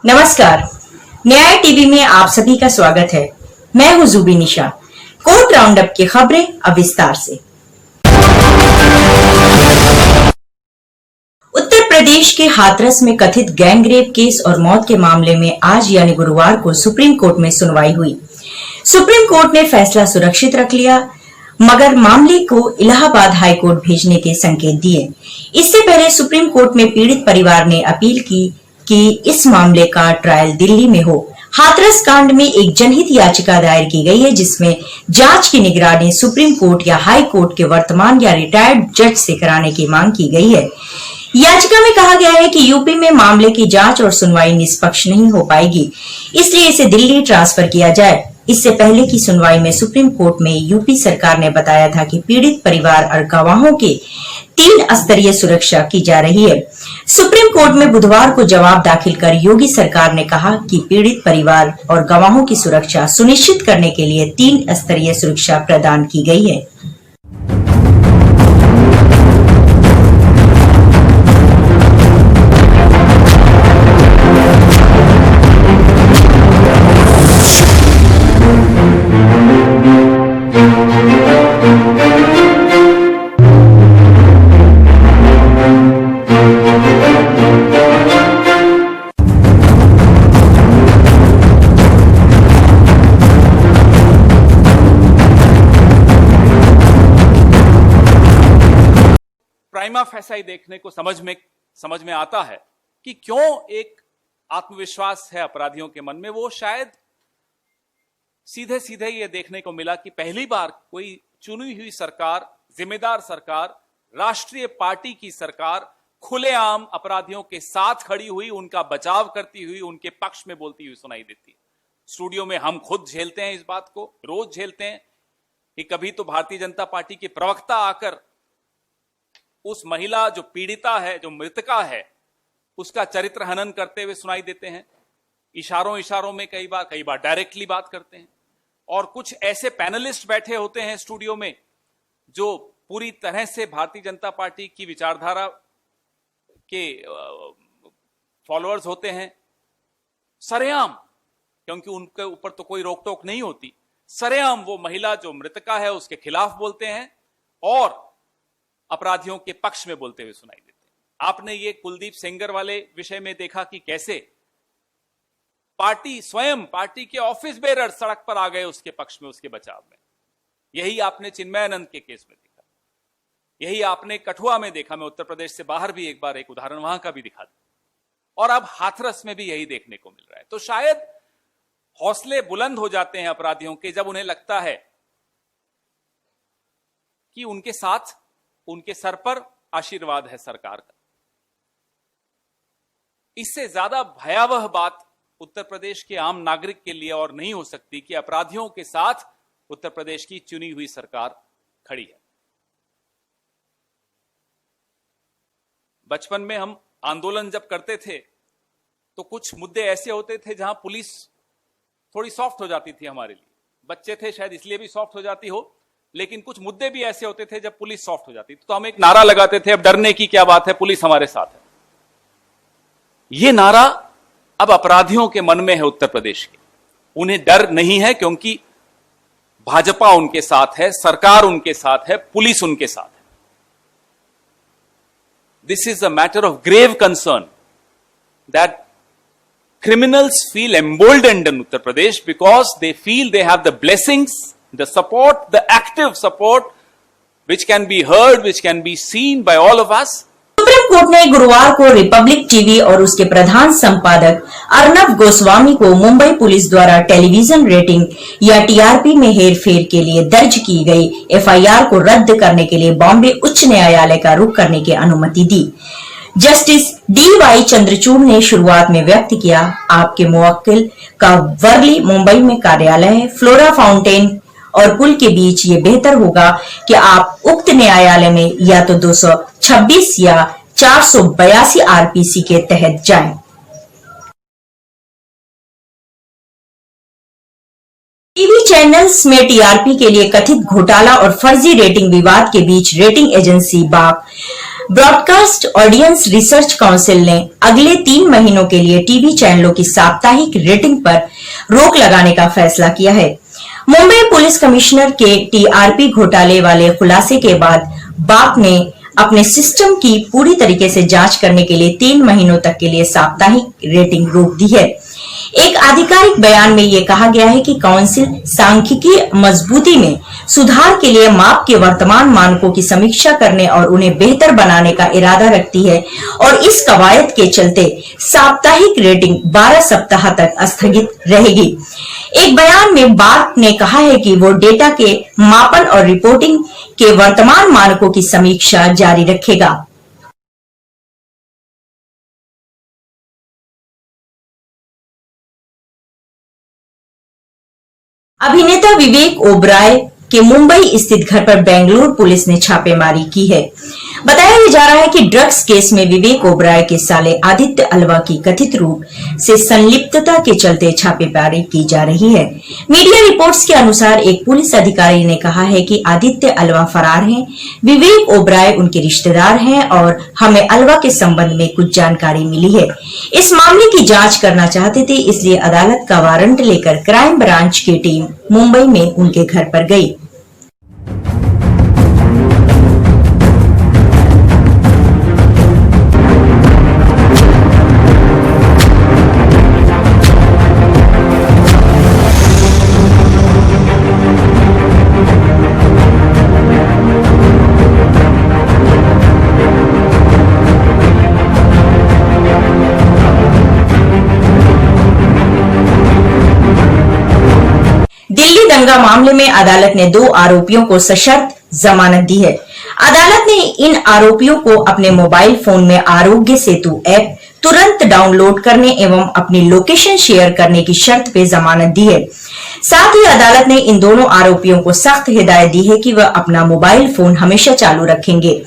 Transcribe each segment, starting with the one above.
नमस्कार, न्याय टीवी में आप सभी का स्वागत है। मैं हूं जुबी निशा। कोर्ट राउंडअप की खबरें अब विस्तार से। उत्तर प्रदेश के हाथरस में कथित गैंगरेप केस और मौत के मामले में आज यानी गुरुवार को सुप्रीम कोर्ट में सुनवाई हुई। सुप्रीम कोर्ट ने फैसला सुरक्षित रख लिया, मगर मामले को इलाहाबाद हाई कोर्ट भेजने के संकेत दिए। इससे पहले सुप्रीम कोर्ट में पीड़ित परिवार ने अपील की कि इस मामले का ट्रायल दिल्ली में हो। हाथरस कांड में एक जनहित याचिका दायर की गई है, जिसमें जांच की निगरानी सुप्रीम कोर्ट या हाई कोर्ट के वर्तमान या रिटायर्ड जज से कराने की मांग की गई है। याचिका में कहा गया है कि यूपी में मामले की जांच और सुनवाई निष्पक्ष नहीं हो पाएगी, इसलिए इसे दिल्ली ट्रांसफर किया जाए। इससे पहले की सुनवाई में सुप्रीम कोर्ट में यूपी सरकार ने बताया था कि पीड़ित परिवार और गवाहों के 3 स्तरीय सुरक्षा की जा रही है। सुप्रीम कोर्ट में बुधवार को जवाब दाखिल कर योगी सरकार ने कहा कि पीड़ित परिवार और गवाहों की सुरक्षा सुनिश्चित करने के लिए 3 स्तरीय सुरक्षा प्रदान की गई है। प्राइमा फैसा ही देखने को समझ में आता है कि क्यों एक आत्मविश्वास है अपराधियों के मन में। वो शायद सीधे सीधे ये देखने को मिला कि पहली बार कोई चुनी हुई सरकार, जिम्मेदार सरकार, राष्ट्रीय पार्टी की सरकार खुलेआम अपराधियों के साथ खड़ी हुई, उनका बचाव करती हुई, उनके पक्ष में बोलती हुई सुनाई देती है। स्टूडियो में हम खुद झेलते हैं, इस बात को रोज झेलते हैं कि कभी तो भारतीय जनता पार्टी के प्रवक्ता आकर उस महिला जो पीड़िता है, जो मृतका है, उसका चरित्र हनन करते हुए सुनाई देते हैं। इशारों में कई बार डायरेक्टली बात करते हैं। और कुछ ऐसे पैनलिस्ट बैठे होते हैं स्टूडियो में जो पूरी तरह से भारतीय जनता पार्टी की विचारधारा के फॉलोअर्स होते हैं। सरेआम, क्योंकि उनके ऊपर तो कोई रोक टोक नहीं होती, सरेआम वो महिला जो मृतका है उसके खिलाफ बोलते हैं और अपराधियों के पक्ष में बोलते हुए सुनाई देते हैं। आपने ये कुलदीप सेंगर वाले विषय में देखा कि कैसे पार्टी के ऑफिस बेरर सड़क पर आ गए उसके पक्ष में, उसके बचाव में। यही आपने चिन्मयानंद के केस में देखा, यही आपने कठुआ में देखा। मैं उत्तर प्रदेश से बाहर भी एक बार एक उदाहरण वहां का भी दिखा दूं, और अब हाथरस में भी यही देखने को मिल रहा है। तो शायद हौसले बुलंद हो जाते हैं अपराधियों के जब उन्हें लगता है कि उनके साथ, उनके सर पर आशीर्वाद है सरकार का। इससे ज्यादा भयावह बात उत्तर प्रदेश के आम नागरिक के लिए और नहीं हो सकती कि अपराधियों के साथ उत्तर प्रदेश की चुनी हुई सरकार खड़ी है। बचपन में हम आंदोलन जब करते थे तो कुछ मुद्दे ऐसे होते थे जहां पुलिस थोड़ी सॉफ्ट हो जाती थी हमारे लिए। बच्चे थे, शायद इसलिए भी सॉफ्ट हो जाती हो, लेकिन कुछ मुद्दे भी ऐसे होते थे जब पुलिस सॉफ्ट हो जाती थी तो हम एक नारा लगाते थे, अब डरने की क्या बात है, पुलिस हमारे साथ है। यह नारा अब अपराधियों के मन में है उत्तर प्रदेश के। उन्हें डर नहीं है क्योंकि भाजपा उनके साथ है, सरकार उनके साथ है, पुलिस उनके साथ है। This is a matter of grave concern that criminals feel emboldened in Uttar Pradesh because they feel they have the blessings, the support, the active support, which can be heard, which can be seen by all of us. Supreme court ने गुरुवार को Republic TV और उसके प्रधान संपादक अर्नब गोस्वामी को Mumbai police द्वारा television rating या TRP में हेरफेर के लिए दर्ज की गई एफआईआर को रद्द करने के लिए बॉम्बे उच्च न्यायालय का रुख करने की अनुमति दी। Justice D.Y.. चंद्रचूड़ ने शुरुआत में व्यक्त किया, आपके मुवक्किल का वर्ली मुंबई में कार्यालय है। फ्लोरा फाउंटेन और पुल के बीच ये बेहतर होगा कि आप उक्त न्यायालय में या तो 226 या 482 आरपीसी के तहत जाएं। टीवी चैनल्स में टीआरपी के लिए कथित घोटाला और फर्जी रेटिंग विवाद के बीच रेटिंग एजेंसी बाप ब्रॉडकास्ट ऑडियंस रिसर्च काउंसिल ने अगले 3 महीनों के लिए टीवी चैनलों की साप्ताहिक रेटिंग पर रोक लगाने का फैसला किया है। मुंबई पुलिस कमिश्नर के टीआरपी घोटाले वाले खुलासे के बाद बाप ने अपने सिस्टम की पूरी तरीके से जांच करने के लिए 3 महीनों तक के लिए साप्ताहिक रेटिंग रोक दी है। एक आधिकारिक बयान में यह कहा गया है कि काउंसिल सांख्यिकीय मजबूती में सुधार के लिए माप के वर्तमान मानकों की समीक्षा करने और उन्हें बेहतर बनाने का इरादा रखती है और इस कवायद के चलते साप्ताहिक रेटिंग 12 सप्ताह तक स्थगित रहेगी। एक बयान में बाप ने कहा है कि वो डेटा के मापन और रिपोर्टिंग के वर्तमान मानकों की समीक्षा जारी रखेगा। अभिनेता विवेक ओबराय के मुंबई स्थित घर पर बेंगलुरु पुलिस ने छापेमारी की है। बताया जा रहा है कि ड्रग्स केस में विवेक ओबराय के साले आदित्य अल्वा की कथित रूप से संलिप्तता के चलते छापेमारी की जा रही है। मीडिया रिपोर्ट्स के अनुसार एक पुलिस अधिकारी ने कहा है कि आदित्य अल्वा फरार हैं, विवेक ओबराय उनके रिश्तेदार हैं और हमें अल्वा के संबंध में कुछ जानकारी मिली है। इस मामले की जांच करना चाहते थे, इसलिए अदालत का वारंट लेकर क्राइम ब्रांच की टीम मुंबई में उनके घर पर गई। दिल्ली दंगा मामले में अदालत ने 2 आरोपियों को सशर्त जमानत दी है। अदालत ने इन आरोपियों को अपने मोबाइल फोन में आरोग्य सेतु ऐप तुरंत डाउनलोड करने एवं अपनी लोकेशन शेयर करने की शर्त पे जमानत दी है। साथ ही अदालत ने इन दोनों आरोपियों को सख्त हिदायत दी है कि वह अपना मोबाइल फोन हमेशा चालू रखेंगे।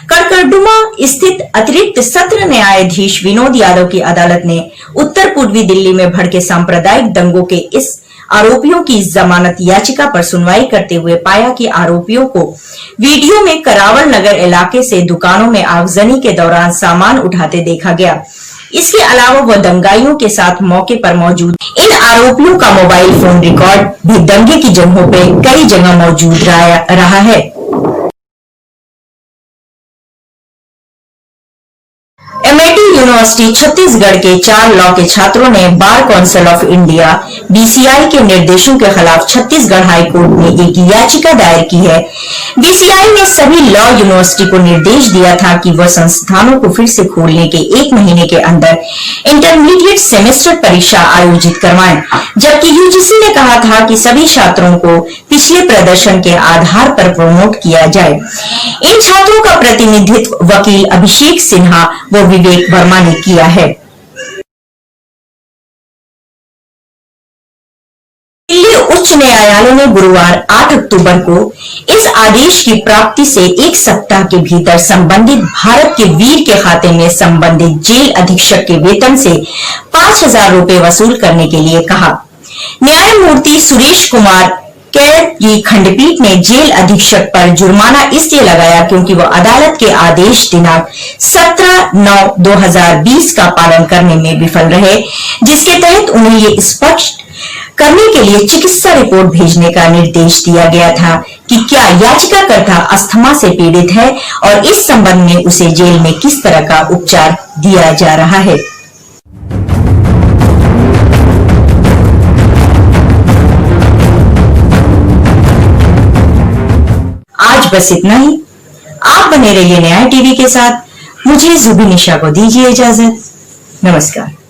कड़कड़डुमा स्थित अतिरिक्त सत्र न्यायाधीश विनोद यादव की अदालत ने उत्तर पूर्वी दिल्ली में भड़के सांप्रदायिक दंगों के इस आरोपियों की जमानत याचिका पर सुनवाई करते हुए पाया कि आरोपियों को वीडियो में करावल नगर इलाके से दुकानों में आगजनी के दौरान सामान उठाते देखा गया। इसके अलावा वह दंगाइयों के साथ मौके पर मौजूद इन आरोपियों का मोबाइल फोन रिकॉर्ड भी दंगे की जगहों पे कई जगह मौजूद रहा है। एमआईटी यूनिवर्सिटी छत्तीसगढ़ के 4 लॉ के छात्रों ने bar council of India BCI के निर्देशों के खिलाफ छत्तीसगढ़ हाई कोर्ट में एक याचिका दायर की है। बीसीआई ने सभी लॉ यूनिवर्सिटी को निर्देश दिया था कि वह संस्थानों को फिर से खोलने के 1 महीने के अंदर इंटरमीडिएट सेमेस्टर परीक्षा आयोजित करवाएं, जबकि यूजीसी ने कहा था कि सभी छात्रों को पिछले प्रदर्शन के आधार पर प्रमोट किया जाए। इन छात्रों का प्रतिनिधित्व वकील अभिषेक सिन्हा व विवेक वर्मा ने किया है। दिल्ली उच्च न्यायालय ने गुरुवार 8 अक्टूबर को इस आदेश की प्राप्ति से 1 सप्ताह के भीतर संबंधित भारत के वीर के खाते में संबंधित जेल अधीक्षक के वेतन से 5,000 रुपए वसूल करने के लिए कहा। न्यायमूर्ति सुरेश कुमार कैर की खंडपीठ ने जेल अधीक्षक पर जुर्माना इसलिए लगाया क्योंकि वह अदालत के आदेश दिनांक 17/9/2020 का पालन करने में विफल रहे, जिसके तहत उन्हें ये स्पष्ट करने के लिए चिकित्सा रिपोर्ट भेजने का निर्देश दिया गया था कि क्या याचिकाकर्ता अस्थमा से पीड़ित है और इस संबंध में उसे जेल में किस तरह का उपचार दिया जा रहा है। आज बस इतना ही। आप बने रहिए न्याय टीवी के साथ। मुझे जुबी निशा को दीजिए इजाजत। नमस्कार।